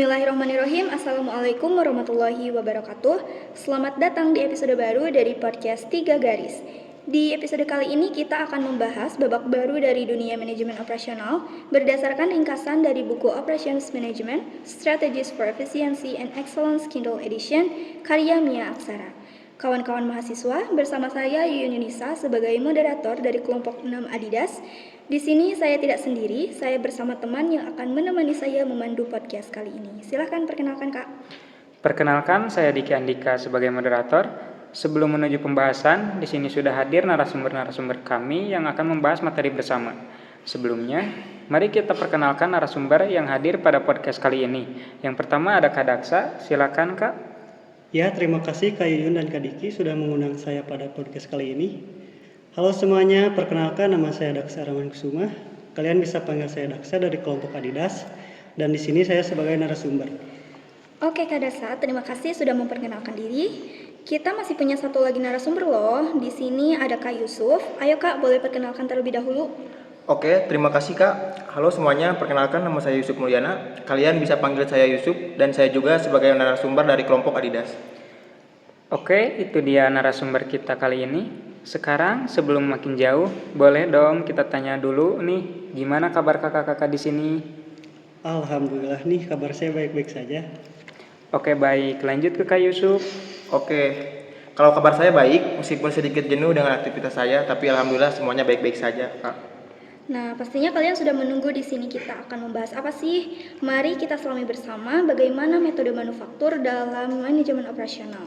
Bismillahirrahmanirrahim. Assalamualaikum warahmatullahi wabarakatuh. Selamat datang di episode baru dari podcast 3 Garis. Di episode kali ini kita akan membahas babak baru dari dunia manajemen operasional berdasarkan ringkasan dari buku Operations Management, Strategies for Efficiency and Excellence Kindle Edition, karya Mia Aksara. Kawan-kawan mahasiswa, bersama saya Yuyun Yunisa sebagai moderator dari kelompok 6 Adidas. Di sini saya tidak sendiri, saya bersama teman yang akan menemani saya memandu podcast kali ini. Silahkan perkenalkan, Kak. Perkenalkan, saya Diki Andika sebagai moderator. Sebelum menuju pembahasan, di sini sudah hadir narasumber-narasumber kami yang akan membahas materi bersama. Sebelumnya, mari kita perkenalkan narasumber yang hadir pada podcast kali ini. Yang pertama ada Kak Daksa, silakan Kak. Ya, terima kasih Kak Yuyun dan Kak Diki sudah mengundang saya pada podcast kali ini. Halo semuanya, perkenalkan nama saya Daksa Raman Kusuma. Kalian bisa panggil saya Daksa dari kelompok Adidas dan di sini saya sebagai narasumber. Oke Kak Daksa, terima kasih sudah memperkenalkan diri. Kita masih punya satu lagi narasumber loh. Di sini ada Kak Yusuf. Ayo Kak, boleh perkenalkan terlebih dahulu. Oke, terima kasih Kak. Halo semuanya, perkenalkan nama saya Yusuf Mulyana. Kalian bisa panggil saya Yusuf dan saya juga sebagai narasumber dari kelompok Adidas. Oke, itu dia narasumber kita kali ini. Sekarang sebelum makin jauh, boleh dong kita tanya dulu nih, gimana kabar kakak-kakak di sini? Alhamdulillah nih, kabar saya baik-baik saja. Oke, baik. Lanjut ke Kak Yusuf. Oke, kalau kabar saya baik, meskipun sedikit jenuh dengan aktivitas saya, tapi alhamdulillah semuanya baik-baik saja Kak. Nah, pastinya kalian sudah menunggu di sini kita akan membahas apa sih? Mari kita selami bersama bagaimana metode manufaktur dalam manajemen operasional.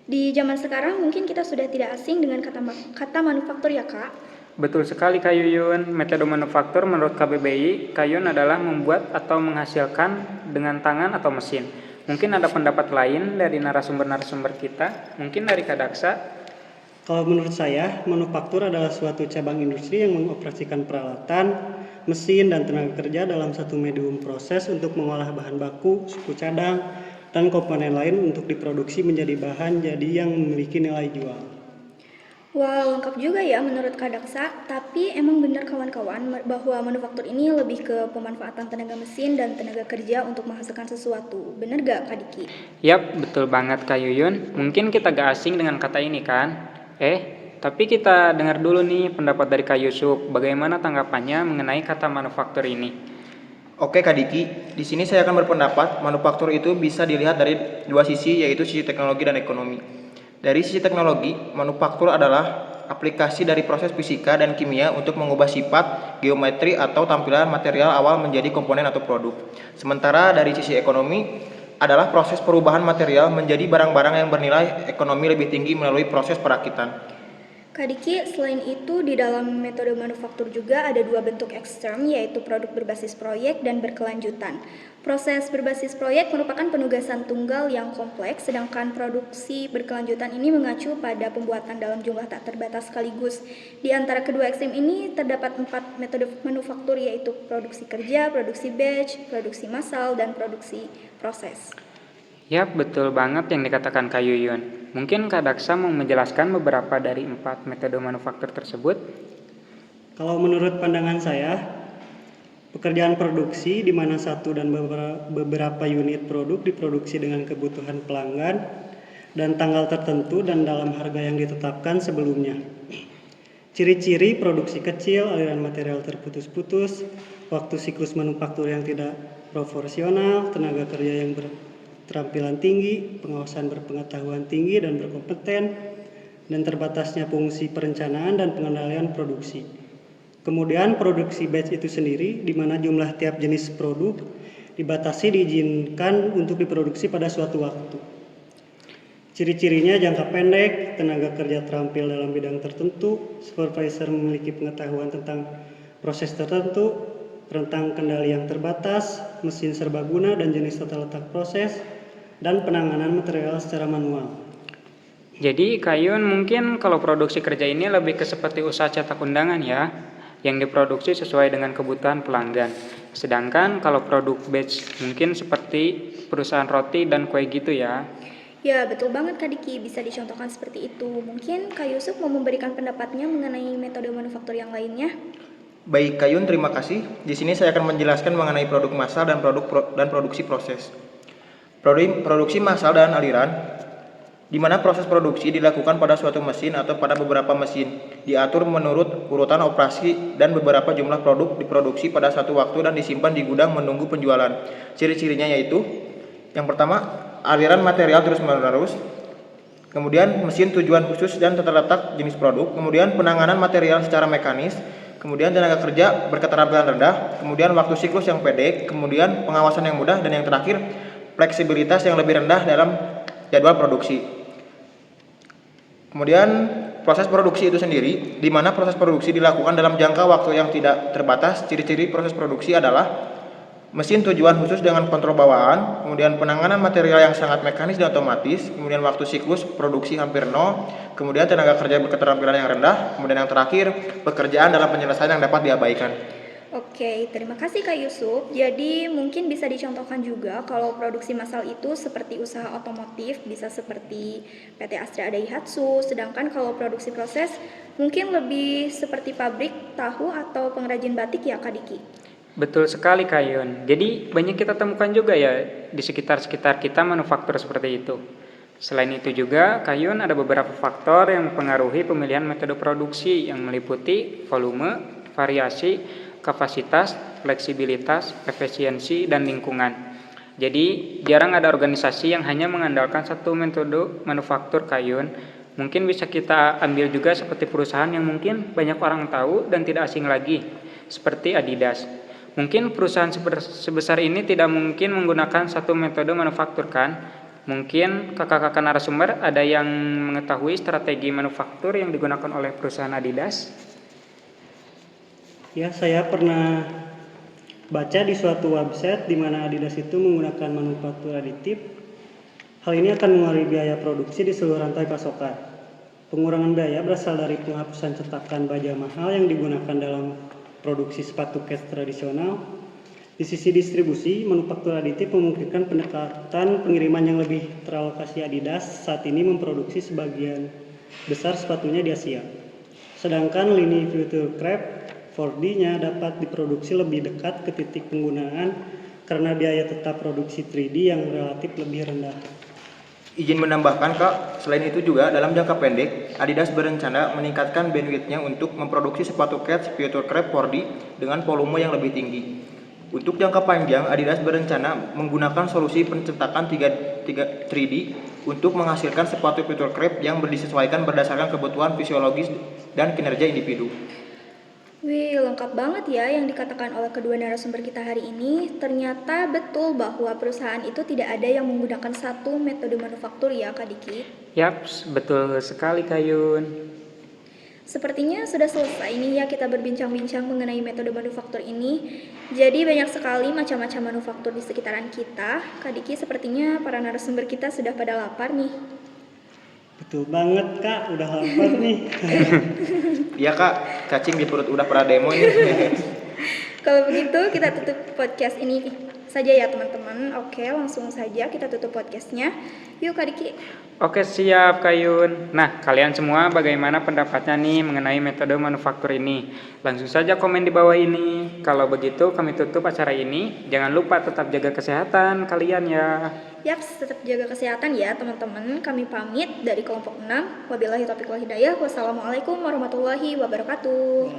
Di zaman sekarang mungkin kita sudah tidak asing dengan kata manufaktur ya Kak? Betul sekali Kak Yuyun. Metode manufaktur menurut KBBI, Kayun adalah membuat atau menghasilkan dengan tangan atau mesin. Mungkin ada pendapat lain dari narasumber-narasumber kita, mungkin dari Kak Daksa. Kalau menurut saya, manufaktur adalah suatu cabang industri yang mengoperasikan peralatan, mesin, dan tenaga kerja dalam satu medium proses untuk mengolah bahan baku, suku cadang, dan komponen lain untuk diproduksi menjadi bahan jadi yang memiliki nilai jual. Wah, lengkap juga ya menurut Kak Daksa. Tapi emang benar kawan-kawan bahwa manufaktur ini lebih ke pemanfaatan tenaga mesin dan tenaga kerja untuk menghasilkan sesuatu. Benar gak Kak Diki? Yap, betul banget Kak Yuyun. Mungkin kita gak asing dengan kata ini kan? Tapi kita dengar dulu nih pendapat dari Kak Yusuf. Bagaimana tanggapannya mengenai kata manufaktur ini? Oke Kak Diki, di sini saya akan berpendapat manufaktur itu bisa dilihat dari dua sisi, yaitu sisi teknologi dan ekonomi. Dari sisi teknologi, manufaktur adalah aplikasi dari proses fisika dan kimia untuk mengubah sifat, geometri, atau tampilan material awal menjadi komponen atau produk. Sementara dari sisi ekonomi, adalah proses perubahan material menjadi barang-barang yang bernilai ekonomi lebih tinggi melalui proses perakitan. Kak Diki, selain itu di dalam metode manufaktur juga ada dua bentuk ekstrem, yaitu produk berbasis proyek dan berkelanjutan. Proses berbasis proyek merupakan penugasan tunggal yang kompleks, sedangkan produksi berkelanjutan ini mengacu pada pembuatan dalam jumlah tak terbatas sekaligus. Di antara kedua ekstrem ini terdapat 4 metode manufaktur, yaitu produksi kerja, produksi batch, produksi massal, dan produksi proses. Yap, betul banget yang dikatakan Kak Yuyun. Mungkin Kak Daksa mau menjelaskan beberapa dari 4 metode manufaktur tersebut? Kalau menurut pandangan saya, pekerjaan produksi di mana satu dan beberapa unit produk diproduksi dengan kebutuhan pelanggan dan tanggal tertentu dan dalam harga yang ditetapkan sebelumnya. Ciri-ciri produksi kecil, aliran material terputus-putus, waktu siklus manufaktur yang tidak proporsional, tenaga kerja yang berketerampilan tinggi, pengawasan berpengetahuan tinggi dan berkompeten, dan terbatasnya fungsi perencanaan dan pengendalian produksi. Kemudian produksi batch itu sendiri, di mana jumlah tiap jenis produk dibatasi diizinkan untuk diproduksi pada suatu waktu. Ciri-cirinya jangka pendek, tenaga kerja terampil dalam bidang tertentu, supervisor memiliki pengetahuan tentang proses tertentu, rentang kendali yang terbatas, mesin serbaguna dan jenis tata letak proses, dan penanganan material secara manual. Jadi Kayun mungkin kalau produksi kerja ini lebih ke seperti usaha cetak undangan ya, yang diproduksi sesuai dengan kebutuhan pelanggan. Sedangkan kalau produk batch mungkin seperti perusahaan roti dan kue gitu ya. Ya, betul banget Kak Diki, bisa dicontohkan seperti itu. Mungkin Kak Yusuf mau memberikan pendapatnya mengenai metode manufaktur yang lainnya? Baik Kayun, terima kasih. Di sini saya akan menjelaskan mengenai produk massal dan produksi proses. Produksi massal dan aliran, di mana proses produksi dilakukan pada suatu mesin atau pada beberapa mesin, diatur menurut urutan operasi dan beberapa jumlah produk diproduksi pada satu waktu dan disimpan di gudang menunggu penjualan. Ciri-cirinya yaitu, yang pertama, aliran material terus-menerus, kemudian mesin tujuan khusus dan terletak jenis produk, kemudian penanganan material secara mekanis, kemudian tenaga kerja berketerampilan rendah, kemudian waktu siklus yang pendek, kemudian pengawasan yang mudah, dan yang terakhir fleksibilitas yang lebih rendah dalam jadwal produksi. Kemudian proses produksi itu sendiri, di mana proses produksi dilakukan dalam jangka waktu yang tidak terbatas. Ciri-ciri proses produksi adalah mesin tujuan khusus dengan kontrol bawaan, kemudian penanganan material yang sangat mekanis dan otomatis, kemudian waktu siklus produksi hampir nol, kemudian tenaga kerja berketerampilan yang rendah, kemudian yang terakhir pekerjaan dalam penyelesaian yang dapat diabaikan. Oke, terima kasih Kak Yusuf. Jadi mungkin bisa dicontohkan juga kalau produksi massal itu seperti usaha otomotif, bisa seperti PT Astra Daihatsu, sedangkan kalau produksi proses mungkin lebih seperti pabrik tahu atau pengrajin batik ya Kak Diki. Betul sekali Kayun. Jadi banyak kita temukan juga ya di sekitar-sekitar kita manufaktur seperti itu. Selain itu juga Kayun ada beberapa faktor yang mempengaruhi pemilihan metode produksi yang meliputi volume, variasi, kapasitas, fleksibilitas, efisiensi, dan lingkungan. Jadi jarang ada organisasi yang hanya mengandalkan satu metode manufaktur Kayun. Mungkin bisa kita ambil juga seperti perusahaan yang mungkin banyak orang tahu dan tidak asing lagi, seperti Adidas. Mungkin perusahaan sebesar ini tidak mungkin menggunakan satu metode manufaktur kan? Mungkin kakak-kakak narasumber ada yang mengetahui strategi manufaktur yang digunakan oleh perusahaan Adidas? Ya, saya pernah baca di suatu website di mana Adidas itu menggunakan manufaktur aditif. Hal ini akan mengurangi biaya produksi di seluruh rantai pasokan. Pengurangan biaya berasal dari penghapusan cetakan baja mahal yang digunakan dalam produksi sepatu kets tradisional. Di sisi distribusi, manufaktur aditif memungkinkan pendekatan pengiriman yang lebih teralokasi. Adidas saat ini memproduksi sebagian besar sepatunya di Asia. Sedangkan lini Future Crep 4D-nya dapat diproduksi lebih dekat ke titik penggunaan karena biaya tetap produksi 3D yang relatif lebih rendah. Izin menambahkan Kak, selain itu juga dalam jangka pendek, Adidas berencana meningkatkan bandwidth-nya untuk memproduksi sepatu kets Future Crep 4D dengan volume yang lebih tinggi. Untuk jangka panjang, Adidas berencana menggunakan solusi pencetakan 3D untuk menghasilkan sepatu Future Crep yang disesuaikan berdasarkan kebutuhan fisiologis dan kinerja individu. Wih, lengkap banget ya yang dikatakan oleh kedua narasumber kita hari ini. Ternyata betul bahwa perusahaan itu tidak ada yang menggunakan satu metode manufaktur ya Kak Diki? Yaps, betul sekali Kayun. Sepertinya sudah selesai nih ya kita berbincang-bincang mengenai metode manufaktur ini. Jadi banyak sekali macam-macam manufaktur di sekitaran kita. Kak Diki, sepertinya para narasumber kita sudah pada lapar nih. Betul banget Kak, udah lapar nih. Iya Kak, cacing di perut udah pada demo ini. Kalau begitu kita tutup podcast ini saja ya teman-teman. Oke, langsung saja kita tutup podcastnya. Yuk Kak Diki. Oke siap Kayun. Nah kalian semua bagaimana pendapatnya nih mengenai metode manufaktur ini? Langsung saja komen di bawah ini. Kalau begitu kami tutup acara ini. Jangan lupa tetap jaga kesehatan kalian ya. Yaps, tetap jaga kesehatan ya teman-teman. Kami pamit dari kelompok 6. Wabillahi taufiq wal hidayah. Wassalamualaikum warahmatullahi wabarakatuh.